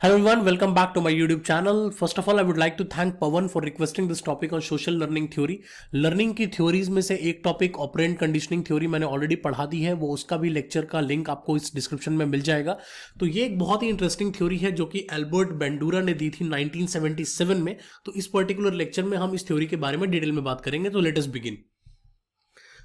Hello everyone, welcome back to my YouTube channel. First of all, I would like to thank Pawan for requesting this topic on social learning theory. Learning की theories में से एक topic operand conditioning theory मैंने already पढ़ा दी है, वो उसका भी लेक्चर का लिंक आपको इस डिस्क्रिप्शन में मिल जाएगा। तो ये एक बहुत ही इंटरेस्टिंग थ्योरी है जो कि एल्बर्ट बेंडूरा ने दी थी 1977 में। तो इस पर्टिकुलर लेक्चर में हम इस थ्योरी के बारे में डिटेल में बात करेंगे। तो लेट अस बिगिन।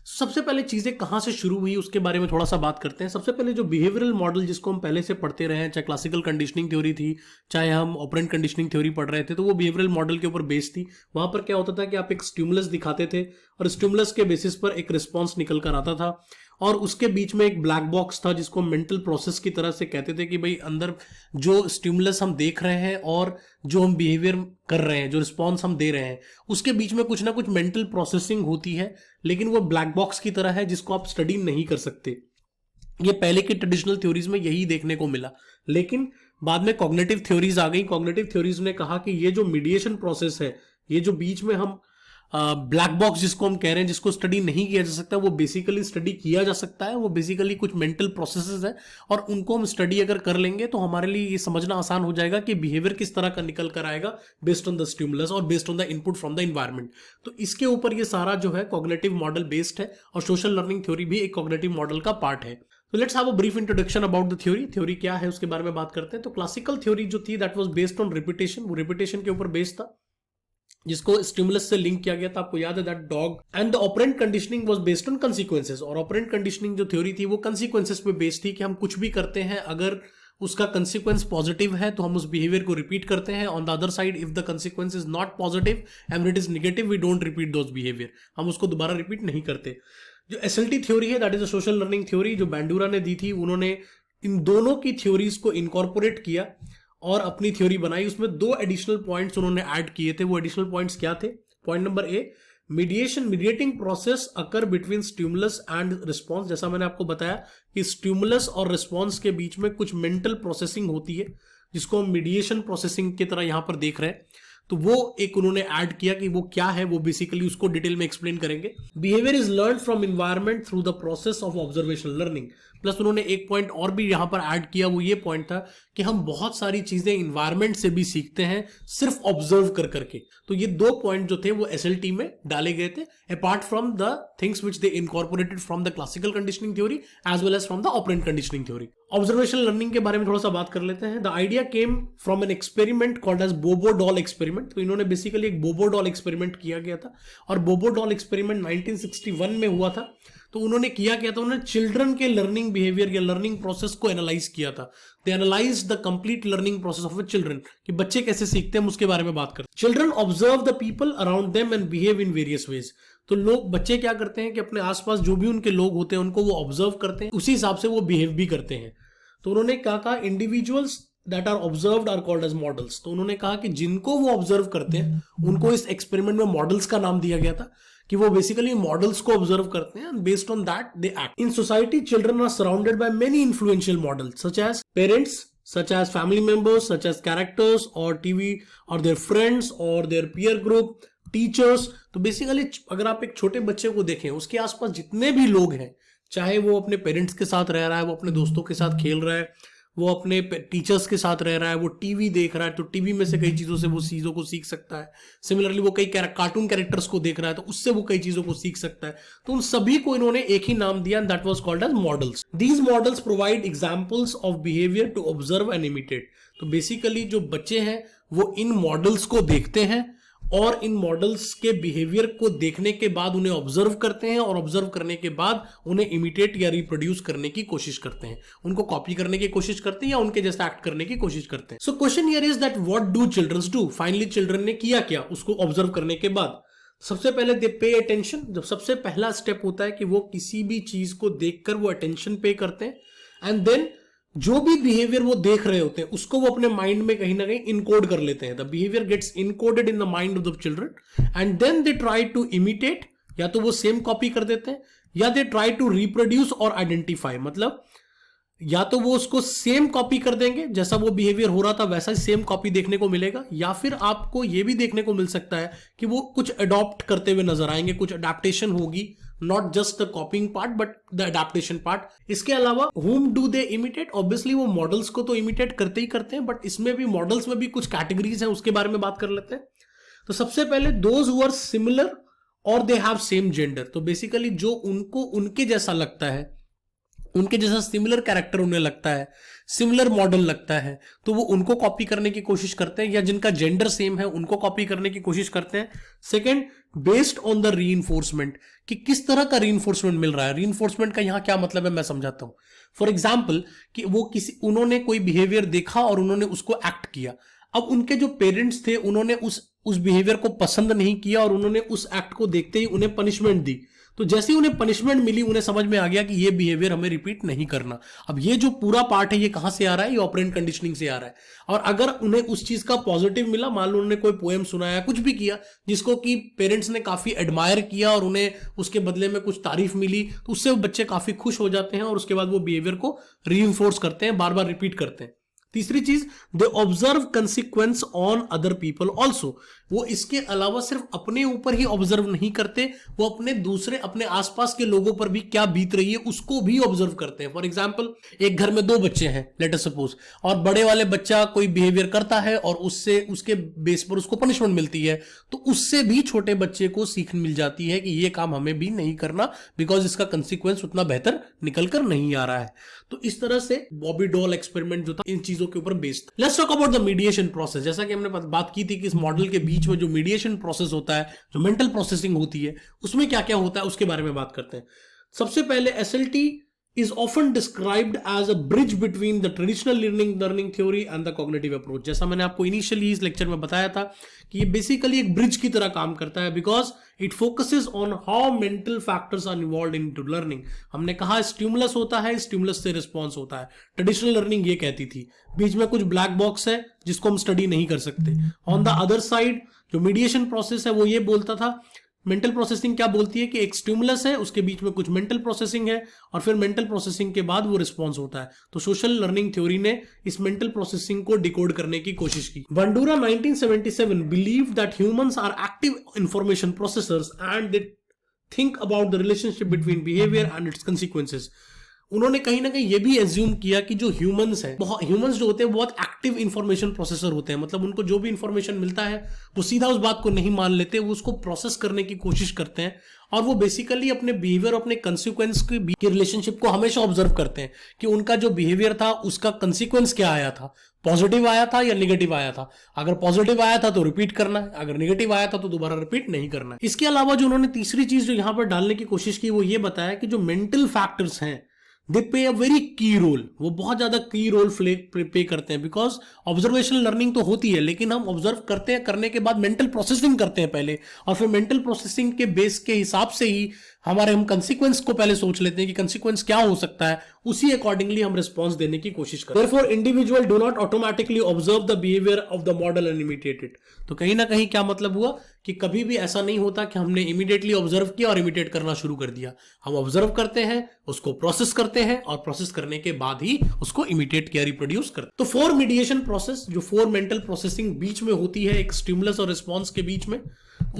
सबसे पहले चीजें कहां से शुरू हुई उसके बारे में थोड़ा सा बात करते हैं। सबसे पहले जो बिहेवियरल मॉडल जिसको हम पहले से पढ़ते रहे हैं, चाहे क्लासिकल कंडीशनिंग थ्योरी थी, चाहे हम ऑपरेंट कंडीशनिंग थ्योरी पढ़ रहे थे, तो वो बिहेवियरल मॉडल के ऊपर बेस्ड थी। वहां पर क्या होता था कि आप एक स्टिमुलस दिखाते थे और स्टिमुलस के बेसिस पर एक रिस्पॉन्स निकल कर आता था और उसके बीच में एक ब्लैक बॉक्स था जिसको मेंटल प्रोसेस की तरह से कहते थे कि भाई अंदर जो स्टिमुलस हम देख रहे हैं और जो हम बिहेवियर कर रहे हैं, जो रिस्पॉन्स हम दे रहे हैं, उसके बीच में कुछ ना कुछ मेंटल प्रोसेसिंग होती है, लेकिन वो ब्लैक बॉक्स की तरह है जिसको आप स्टडी नहीं कर सकते। ये पहले की ट्रेडिशनल थ्योरीज में यही देखने को मिला, लेकिन बाद में कॉग्निटिव थ्योरीज आ गई। कॉग्निटिव थ्योरीज ने कहा कि ये जो मीडिएशन प्रोसेस है, ये जो बीच में हम ब्लैक बॉक्स जिसको हम कह रहे हैं, जिसको स्टडी नहीं किया जा सकता, वो बेसिकली स्टडी किया जा सकता है। वो बेसिकली कुछ मेंटल प्रोसेसेस है और उनको हम स्टडी अगर कर लेंगे तो हमारे लिए ये समझना आसान हो जाएगा कि बिहेवियर किस तरह का निकल कर आएगा बेस्ड ऑन द स्टिमुलस और based on the input from the environment. तो इसके ऊपर ये सारा जो है कॉग्निटिव मॉडल बेस्ड है और सोशल लर्निंग थ्योरी भी एक कॉग्निटिव मॉडल का पार्ट है। तो let's have a brief introduction about the theory. Theory क्या है उसके बारे में बात करते हैं। तो क्लासिकल थ्योरी जो थी that was based on repetition, वो रिपीटेशन के ऊपर बेस्ड था जिसको स्टिमुलस से लिंक किया गया था। आपको याद है that dog and the operant conditioning was based on consequences. और ऑपरेंट कंडीशनिंग जो थ्योरी थी वो कंसीक्वेंसेस पे बेस्ड थी कि हम कुछ भी करते हैं, अगर उसका कंसीक्वेंस पॉजिटिव है तो हम उस बिहेवियर को रिपीट करते हैं। On the other side if the consequence is not positive and it is negative, we don't repeat those behaviour, हम उसको दोबारा रिपीट नहीं करते। जो एसएलटी थ्योरी है that is a social learning theory, जो बेंडूरा ने दी थी, उन्होंने इन दोनों की थ्योरीज को इनकॉर्पोरेट किया और अपनी थ्योरी बनाई। उसमें दो एडिशनल पॉइंट्स उन्होंने ऐड किए थे। वो एडिशनल पॉइंट्स क्या थे? Point number A, mediating process occur between stimulus and response. जैसा मैंने आपको बताया कि स्टिमुलस और रिस्पॉन्स के बीच में कुछ मेंटल प्रोसेसिंग होती है जिसको हम मीडिएशन प्रोसेसिंग की तरह यहां पर देख रहे हैं। तो वो एक उन्होंने ऐड किया कि वो क्या है, वो बेसिकली उसको डिटेल में एक्सप्लेन करेंगे। Behaviour is learn from environment through the process of observational learning. Plus उन्होंने एक पॉइंट और भी यहां पर ऐड किया, वो ये पॉइंट था कि हम बहुत सारी चीजें इन्वायरमेंट से भी सीखते हैं सिर्फ ऑब्जर्व कर करके। तो ये दो पॉइंट जो थे वो एसएलटी में डाले गए थे, apart from the things which they incorporated from the classical conditioning theory as well as from the operant conditioning theory. Observational learning के बारे में थोड़ा सा बात कर लेते हैं। The idea came from an experiment called as bobo doll experiment. तो इन्होंने बेसिकली एक बोबो डॉल एक्सपेरिमेंट किया गया था और बोबो डॉल एक्सपेरिमेंट 1961 में हुआ था। तो उन्होंने किया क्या था, उन्होंने चिल्ड्रन के लर्निंग बिहेवियर या लर्निंग प्रोसेस को एनालाइज किया था। They analyse the complete learning process of children, कि बच्चे कैसे सीखते हैं, उसके बारे में बात करते हैं। Children observe the people around them and behave in various ways. तो लोग, बच्चे क्या करते हैं कि अपने आसपास जो भी उनके लोग होते हैं उनको वो ऑब्जर्व करते हैं, उसी हिसाब से वो बिहेव भी करते हैं। तो उन्होंने कहा individuals that are observed are called as models. तो उन्होंने कहा कि जिनको वो ऑब्जर्व करते हैं उनको इस एक्सपेरिमेंट में मॉडल्स का नाम दिया गया था, कि वो बेसिकली मॉडल्स को ऑब्जर्व करते हैं, based on that they act. In society children are surrounded by many influential models such as parents, such as family members, such as characters or TV or their friends or their peer group, teachers। तो basically अगर आप एक छोटे बच्चे को देखें, उसके आसपास जितने भी लोग हैं, चाहे वो अपने पेरेंट्स के साथ रह रहा है, वो अपने दोस्तों के साथ खेल रहा है, वो अपने टीचर्स के साथ रह रहा है, वो टीवी देख रहा है, तो टीवी में से कई चीजों से वो चीजों को सीख सकता है। सिमिलरली वो कई कार्टून कैरेक्टर्स को देख रहा है तो उससे वो कई चीजों को सीख सकता है। तो उन सभी को इन्होंने एक ही नाम दिया, that was called as models. These models provide examples of behaviour to observe and imitate. तो बेसिकली जो बच्चे हैं वो इन मॉडल्स को देखते हैं और इन मॉडल्स के बिहेवियर को देखने के बाद उन्हें ऑब्जर्व करते हैं और ऑब्जर्व करने के बाद उन्हें इमिटेट या रिप्रोड्यूस करने की कोशिश करते हैं, उनको कॉपी करने की कोशिश करते हैं या उनके जैसा एक्ट करने की कोशिश करते हैं। So question here is that what do childrens do. Finally children ने किया क्या उसको ऑब्जर्व करने के बाद? सबसे पहले दे पे अटेंशन। जब सबसे पहला स्टेप होता है कि वो किसी भी चीज को देखकर वो अटेंशन पे करते हैं, एंड देन जो भी बिहेवियर वो देख रहे होते हैं उसको वो अपने माइंड में कहीं ना कहीं इनकोड कर लेते हैं। The behaviour gets encoded in the mind of the children and then they try to imitate, या तो वो सेम कॉपी कर देते हैं या दे ट्राई टू रिप्रोड्यूस और आइडेंटिफाई। मतलब या तो वो उसको सेम कॉपी कर देंगे, जैसा वो बिहेवियर हो रहा था वैसा ही सेम कॉपी देखने को मिलेगा, या फिर आपको ये भी देखने को मिल सकता है कि वो कुछ अडॉप्ट करते हुए नजर आएंगे, कुछ अडेप्टेशन होगी not just the कॉपिंग part but the adaptation part. इसके अलावा whom do they imitate? Obviously वो मॉडल्स को तो इमिटेट करते ही करते हैं, बट इसमें भी मॉडल्स में भी कुछ कैटेगरीज हैं, उसके बारे में बात कर लेते हैं। तो सबसे पहले दोज हु आर सिमिलर और दे हैव सेम जेंडर। तो बेसिकली जो उनको उनके जैसा लगता है, उनके जैसा सिमिलर कैरेक्टर उन्हें लगता है, सिमिलर मॉडल लगता है, तो वो उनको कॉपी करने की कोशिश करते हैं, या जिनका जेंडर सेम है उनको कॉपी करने की कोशिश करते हैं। Second, based on the reinforcement, कि किस तरह का रीइंफोर्समेंट मिल रहा है। रीइंफोर्समेंट का यहां क्या मतलब है मैं समझाता हूं। फॉर एग्जाम्पल कि उन्होंने कोई बिहेवियर देखा और उन्होंने उसको एक्ट किया। अब उनके जो पेरेंट्स थे उन्होंने उस बिहेवियर को पसंद नहीं किया और उन्होंने उस एक्ट को देखते ही उन्हें पनिशमेंट दी। तो जैसे ही उन्हें पनिशमेंट मिली, उन्हें समझ में आ गया कि ये बिहेवियर हमें रिपीट नहीं करना। अब ये जो पूरा पार्ट है ये कहां से आ रहा है? ये ऑपरेंट कंडीशनिंग से आ रहा है। और अगर उन्हें उस चीज का पॉजिटिव मिला, मान लो उन्होंने कोई पोएम सुनाया, कुछ भी किया जिसको कि पेरेंट्स ने काफी एडमायर किया और उन्हें उसके बदले में कुछ तारीफ मिली, तो उससे वो बच्चे काफी खुश हो जाते हैं और उसके बाद वो बिहेवियर को रीइंफोर्स करते हैं, बार बार रिपीट करते हैं। तीसरी चीज, they observe consequence on other people also. वो इसके अलावा सिर्फ अपने ऊपर ही ऑब्जर्व नहीं करते, वो अपने आसपास के लोगों पर भी क्या बीत रही है उसको भी ऑब्जर्व करते हैं। फॉर एग्जाम्पल, एक घर में 2 बच्चे हैं लेट अस सपोज, और बड़े वाले बच्चा कोई बिहेवियर करता है और उसके बेस पर उसको पनिशमेंट मिलती है, तो उससे भी छोटे बच्चे को सीख मिल जाती है कि ये काम हमें भी नहीं करना, बिकॉज इसका कंसिक्वेंस उतना बेहतर निकल कर नहीं आ रहा है। तो इस तरह से बॉबी डॉल एक्सपेरिमेंट जो था इन चीजों के ऊपर based. Let's talk about the mediation process. जैसा कि हमने बात की थी कि इस मॉडल के बीच में जो मीडिएशन प्रोसेस होता है, जो मेंटल प्रोसेसिंग होती है, उसमें क्या क्या होता है उसके बारे में बात करते हैं। सबसे पहले SLT is often described as a bridge between the traditional learning theory and the cognitive approach। जैसा मैंने आपको इनिशियली इस लेक्चर में बताया था कि ये बेसिकली एक ब्रिज की तरह काम करता है, because it focuses on how mental factors are involve in to learning. हमने कहा स्टिमुलस होता है, स्टिमुलस से रिस्पॉन्स होता है। ट्रेडिशनल लर्निंग ये कहती थी बीच में कुछ ब्लैक बॉक्स है जिसको हम स्टडी नहीं कर सकते। ऑन द अदर साइड जो मीडिएशन प्रोसेस है वो ये बोलता था, मेंटल प्रोसेसिंग क्या बोलती है कि एक स्टिमुलस है, उसके बीच में कुछ मेंटल प्रोसेसिंग है, और फिर मेंटल प्रोसेसिंग के बाद वो रिस्पॉन्स होता है। तो सोशल लर्निंग थ्योरी ने इस मेंटल प्रोसेसिंग को डिकोड करने की कोशिश की। Bandura 1977 believe that humans are active information processors and they think about the relationship between behaviour and its consequences. उन्होंने कहीं ना कहीं ये भी एज्यूम किया कि जो ह्यूमंस जो होते हैं बहुत एक्टिव इंफॉर्मेशन प्रोसेसर होते हैं। मतलब उनको जो भी इंफॉर्मेशन मिलता है वो सीधा उस बात को नहीं मान लेते, वो उसको प्रोसेस करने की कोशिश करते हैं, और वो बेसिकली अपने बिहेवियर, अपने कंसिक्वेंस के रिलेशनशिप को हमेशा ऑब्जर्व करते हैं कि उनका जो बिहेवियर था उसका कंसिक्वेंस क्या आया था, पॉजिटिव आया था या निगेटिव आया था। अगर पॉजिटिव आया था तो रिपीट करना है, अगर निगेटिव आया था तो दोबारा रिपीट नहीं करना है। इसके अलावा जो उन्होंने तीसरी चीज जो यहां पर डालने की कोशिश की वो ये बताया कि जो मेंटल फैक्टर्स हैं दे पे अ वेरी की रोल, वो बहुत ज्यादा की रोल पे करते हैं। बिकॉज ऑब्जर्वेशनल लर्निंग तो होती है, लेकिन हम ऑब्जर्व करते हैं, करने के बाद मेंटल प्रोसेसिंग करते हैं पहले, और फिर मेंटल प्रोसेसिंग के बेस के हिसाब से ही हम कंसिक्वेंस को पहले सोच लेते हैं कि कंसिक्वेंस क्या हो सकता है, उसी अकॉर्डिंगली हम रिस्पॉन्स देने की कोशिश करते हैं। Therefore, individual do not automatically observe the behavior of the model and imitate it। तो कहीं ना कहीं क्या मतलब हुआ कि कभी भी ऐसा नहीं होता कि हमने इमीडिएटली ऑब्जर्व किया और इमिटेट करना शुरू कर दिया। हम ऑब्जर्व करते हैं, उसको प्रोसेस करते हैं, और प्रोसेस करने के बाद ही उसको इमिटेट किया, रिप्रोड्यूस करते हैं। तो 4 मीडिएशन प्रोसेस, जो 4 मेंटल प्रोसेसिंग बीच में होती है एक स्टिमुलस और रिस्पॉन्स के बीच में,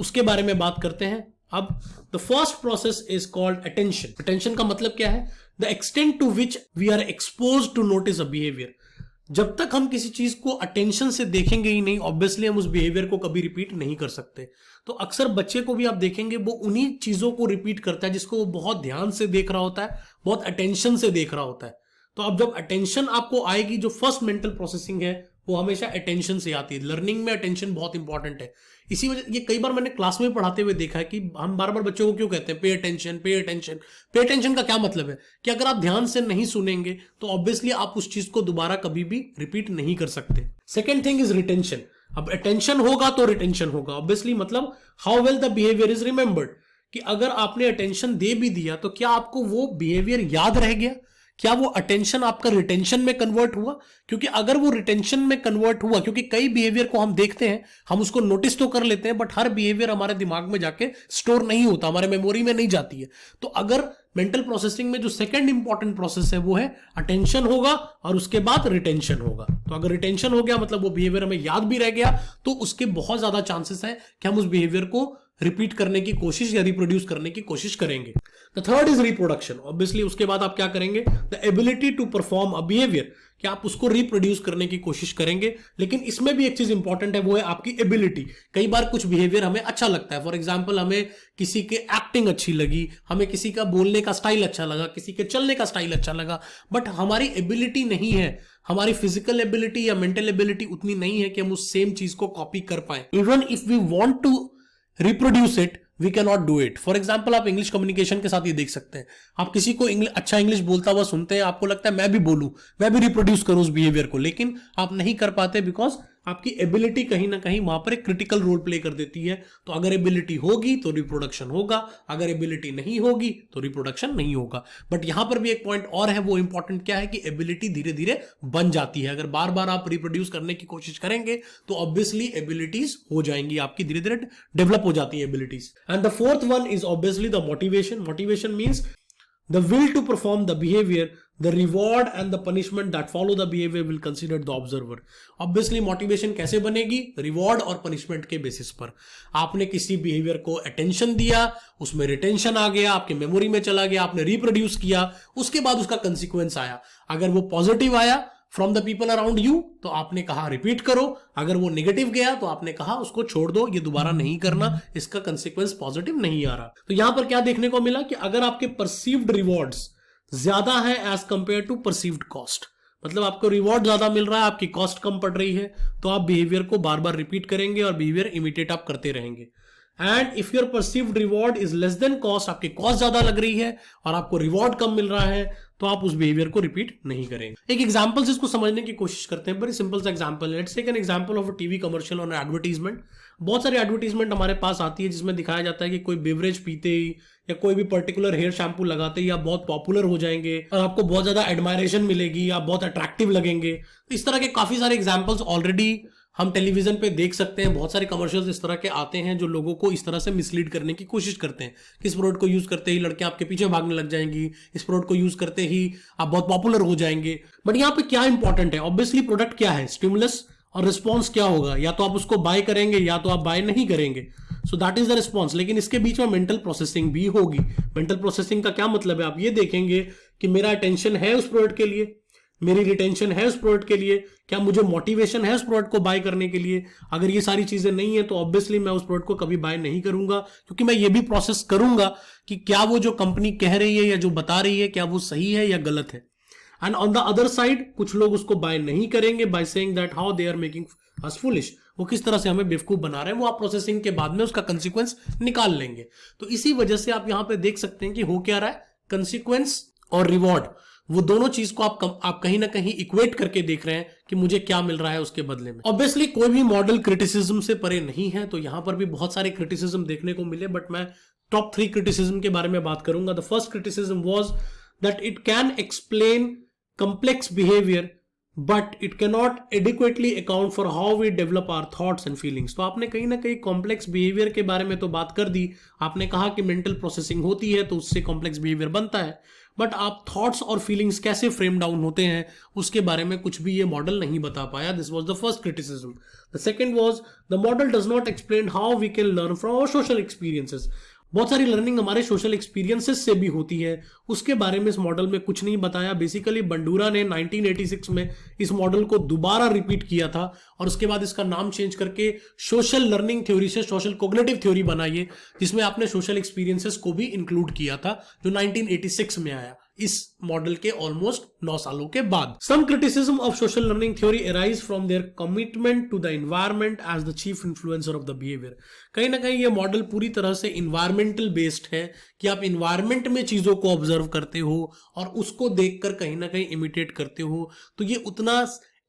उसके बारे में बात करते हैं। अब the first process is called attention. Attention का मतलब क्या है? The extent to which we are expose to notice a behaviour. जब तक हम किसी चीज को अटेंशन से देखेंगे ही नहीं, ऑब्वियसली हम उस बिहेवियर को कभी रिपीट नहीं कर सकते। तो अक्सर बच्चे को भी आप देखेंगे वो उन्हीं चीजों को रिपीट करता है जिसको वो बहुत ध्यान से देख रहा होता है, बहुत अटेंशन से देख रहा होता है। तो अब जब अटेंशन आपको आएगी, जो फर्स्ट मेंटल प्रोसेसिंग है वो हमेशा अटेंशन से आती है। लर्निंग में अटेंशन बहुत इंपॉर्टेंट है। इसी वजह ये कई बार मैंने क्लास में पढ़ाते हुए देखा है कि हम बार बार बच्चों को क्यों कहते हैं pay attention, pay attention. Pay attention का क्या मतलब है कि अगर आप ध्यान से नहीं सुनेंगे तो ऑब्वियसली आप उस चीज को दोबारा कभी भी रिपीट नहीं कर सकते। Second thing is retention. अब अटेंशन होगा तो रिटेंशन होगा, ऑब्वियसली मतलब how well the behaviour is remembered, कि अगर आपने अटेंशन दे भी दिया तो क्या आपको वो बिहेवियर याद रह गया, क्या वो अटेंशन आपका रिटेंशन में कन्वर्ट हुआ। क्योंकि अगर वो रिटेंशन में कन्वर्ट हुआ, क्योंकि कई बिहेवियर को हम देखते हैं, हम उसको नोटिस तो कर लेते हैं, बट हर बिहेवियर हमारे दिमाग में जाके स्टोर नहीं होता, हमारे मेमोरी में नहीं जाती है। तो अगर मेंटल प्रोसेसिंग में जो सेकंड इंपॉर्टेंट प्रोसेस है वो है अटेंशन होगा और उसके बाद रिटेंशन होगा। तो अगर रिटेंशन हो गया मतलब वो बिहेवियर हमें याद भी रह गया, तो उसके बहुत ज्यादा चांसेस है कि हम उस बिहेवियर को रिपीट करने की कोशिश या रिप्रोड्यूस करने की कोशिश करेंगे। The third is reproduction. Obviously उसके बाद आप क्या करेंगे, the ability to perform a behaviour, कि आप उसको रिप्रोड्यूस करने की कोशिश करेंगे। लेकिन इसमें भी एक चीज इंपॉर्टेंट है, वो है आपकी एबिलिटी। कई बार कुछ बिहेवियर हमें अच्छा लगता है, फॉर एग्जाम्पल हमें किसी के एक्टिंग अच्छी लगी, हमें किसी का बोलने का स्टाइल अच्छा लगा, किसी के चलने का स्टाइल अच्छा लगा, बट हमारी एबिलिटी नहीं है, हमारी फिजिकल एबिलिटी या मेंटल एबिलिटी उतनी नहीं है कि हम उस सेम चीज को कॉपी कर पाए। Even if we want to reproduce it, we can not do it. For example आप इंग्लिश कम्युनिकेशन के साथ ये देख सकते हैं, आप किसी को अच्छा इंग्लिश बोलता हुआ सुनते हैं, आपको लगता है मैं भी बोलूं, मैं भी रिप्रोड्यूस करूं उस बिहेवियर को, लेकिन आप नहीं कर पाते बिकॉज आपकी एबिलिटी कहीं ना कहीं वहां पर एक क्रिटिकल रोल प्ले कर देती है। तो अगर एबिलिटी होगी तो रिप्रोडक्शन होगा, अगर एबिलिटी नहीं होगी तो रिप्रोडक्शन नहीं होगा। बट यहां पर भी एक पॉइंट और है, वो इंपॉर्टेंट क्या है कि एबिलिटी धीरे धीरे बन जाती है। अगर बार बार आप रिप्रोड्यूस करने की कोशिश करेंगे तो ऑब्वियसली एबिलिटीज हो जाएंगी आपकी, धीरे धीरे डेवलप हो जाती है abilities. And the fourth one is obviously the motivation. Motivation means the will to perform the behavior, the reward and the punishment that follow the behavior will consider the observer. Obviously motivation कैसे बनेगी, reward और punishment के basis पर। आपने किसी behaviour को attention दिया, उसमें रिटेंशन आ गया, आपके मेमोरी में चला गया, आपने रिप्रोड्यूस किया, उसके बाद उसका कंसिक्वेंस आया। अगर वो पॉजिटिव आया from the people around you तो आपने कहा रिपीट करो, अगर वो नेगेटिव गया तो आपने कहा उसको छोड़ दो, ये दोबारा नहीं करना, इसका कंसिक्वेंस पॉजिटिव नहीं आ रहा। तो यहां पर क्या देखने को मिला कि अगर आपके परसीव्ड रिवॉर्ड्स ज्यादा है as compare to perceived cost, मतलब आपको रिवॉर्ड ज्यादा मिल रहा है, आपकी कॉस्ट कम पड़ रही है, तो आप बिहेवियर को बार बार रिपीट करेंगे और बिहेवियर इमिटेट आप करते रहेंगे। And if your perceived reward is less than cost, आपकी कॉस्ट ज्यादा लग रही है और आपको रिवॉर्ड कम मिल रहा है, तो आप उस बिहेवियर को रिपीट नहीं करेंगे। एक एग्जांपल से इसको समझने की कोशिश करते हैं, बड़ी सिंपल सा example. Let's take an example of a TV commercial और एडवर्टीजमेंट। बहुत सारी एडवर्टीजमेंट हमारे पास आती है जिसमें दिखाया जाता है कि कोई बेवरेज पीते ही या कोई भी पर्टिकुलर हेयर शैम्पू लगाते ही आप बहुत पॉपुलर हो जाएंगे और आपको बहुत ज्यादा एडमायरेशन मिलेगी, आप बहुत अट्रैक्टिव लगेंगे। तो इस तरह के काफी सारे एग्जाम्पल्स ऑलरेडी हम टेलीविजन पे देख सकते हैं। बहुत सारे कमर्शियल्स इस तरह के आते हैं जो लोगों को इस तरह से मिसलीड करने की कोशिश करते हैं कि इस प्रोडक्ट को यूज करते ही लड़कियां आपके पीछे भागने लग जाएंगी, इस प्रोडक्ट को यूज करते ही आप बहुत पॉपुलर हो जाएंगे। बट यहाँ पे क्या इंपॉर्टेंट है, ऑब्वियसली प्रोडक्ट क्या है, स्टिमुलस, और रिस्पॉन्स क्या होगा, या तो आप उसको बाय करेंगे या तो आप बाय नहीं करेंगे। So that is the response. लेकिन इसके बीच में मेंटल प्रोसेसिंग भी होगी। मेंटल प्रोसेसिंग का क्या मतलब है, आप ये देखेंगे कि मेरा अटेंशन है उस प्रोडक्ट के लिए, मेरी रिटेंशन है उस प्रोडक्ट के लिए, क्या मुझे मोटिवेशन है उस प्रोडक्ट को बाय करने के लिए। अगर ये सारी चीजें नहीं है तो ऑब्वियसली मैं उस प्रोडक्ट को कभी बाय नहीं करूंगा, क्योंकि मैं ये भी प्रोसेस करूंगा कि क्या वो जो कंपनी कह रही है या जो बता रही है क्या वो सही है या गलत है। And on the other side कुछ लोग उसको बाय नहीं करेंगे buy saying that how they are making us foolish, वो किस तरह से हमें बेवकूफ बना रहे हैं, वो आप प्रोसेसिंग के बाद में उसका कंसिक्वेंस निकाल लेंगे। तो इसी वजह से आप यहां पे देख सकते हैं कि हो क्या रहा है, कंसिक्वेंस और रिवॉर्ड, वो दोनों चीज को आप कहीं ना कहीं इक्वेट करके देख रहे हैं कि मुझे क्या मिल रहा है उसके बदले में। ऑब्वियसली कोई भी मॉडल क्रिटिसिज्म से परे नहीं है, तो यहां पर भी बहुत सारे क्रिटिसिज्म देखने को मिले, बट मैं टॉप 3 क्रिटिसिज्म के बारे में बात करूंगा। The first criticism was that it can explain complex behavior but it cannot adequately account for how we develop our thoughts and feelings। तो आपने कहीं ना कहीं कॉम्प्लेक्स बिहेवियर के बारे में तो बात कर दी, आपने कहा कि मेंटल प्रोसेसिंग होती है तो उससे कॉम्प्लेक्स बिहेवियर बनता है, बट आप थॉट्स और फीलिंग्स कैसे फ्रेम डाउन होते हैं उसके बारे में कुछ भी ये मॉडल नहीं बता पाया। This was the first criticism. The second was the model does not explain how we can learn from our social experiences. बहुत सारी लर्निंग हमारे सोशल एक्सपीरियंसेस से भी होती है, उसके बारे में इस मॉडल में कुछ नहीं बताया। बेसिकली बंडूरा ने 1986 में इस मॉडल को दोबारा रिपीट किया था और उसके बाद इसका नाम चेंज करके सोशल लर्निंग थ्योरी से सोशल कोग्निटिव थ्योरी बनाई है, जिसमें आपने सोशल एक्सपीरियंसेस को भी इंक्लूड किया था, जो 1986 में आया इस मॉडल के ऑलमोस्ट 9 सालों के बाद। Some criticism of social learning theory arise from their commitment to the environment as the chief influencer of the behaviour. कहीं ना कहीं ये मॉडल पूरी तरह से इन्वायरमेंटल बेस्ड है कि आप इन्वायरमेंट में चीजों को ऑब्जर्व करते हो और उसको देखकर कहीं ना कहीं इमिटेट करते हो। तो ये उतना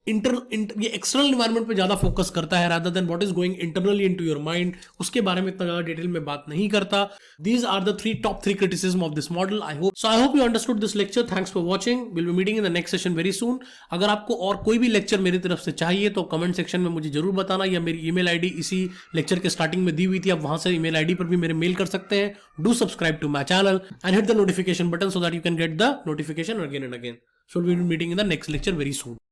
ये एक्सटर्नल इन्वायरमेंट पे ज्यादा फोकस करता है rather than what is going internally into your mind, उसके बारे में इतना ज्यादा डिटेल में बात नहीं करता। These are the top 3 criticism of this model. I hope you understood this lecture. Thanks for watching. Will be meeting in the next session very soon. अगर आपको और कोई भी लेक्चर मेरी तरफ से चाहिए तो कमेंट सेक्शन में मुझे जरूर बताना, या मेरी ईमेल आईडी इसी लेक्चर के स्टार्टिंग में दी हुई थी, आप वहां से ईमेल आईडी पर भी मेरे मेल कर सकते हैं। Do subscribe to my channel and hit the notification button so that you can get the notification again and again. So we'll be meeting in the next lecture very soon.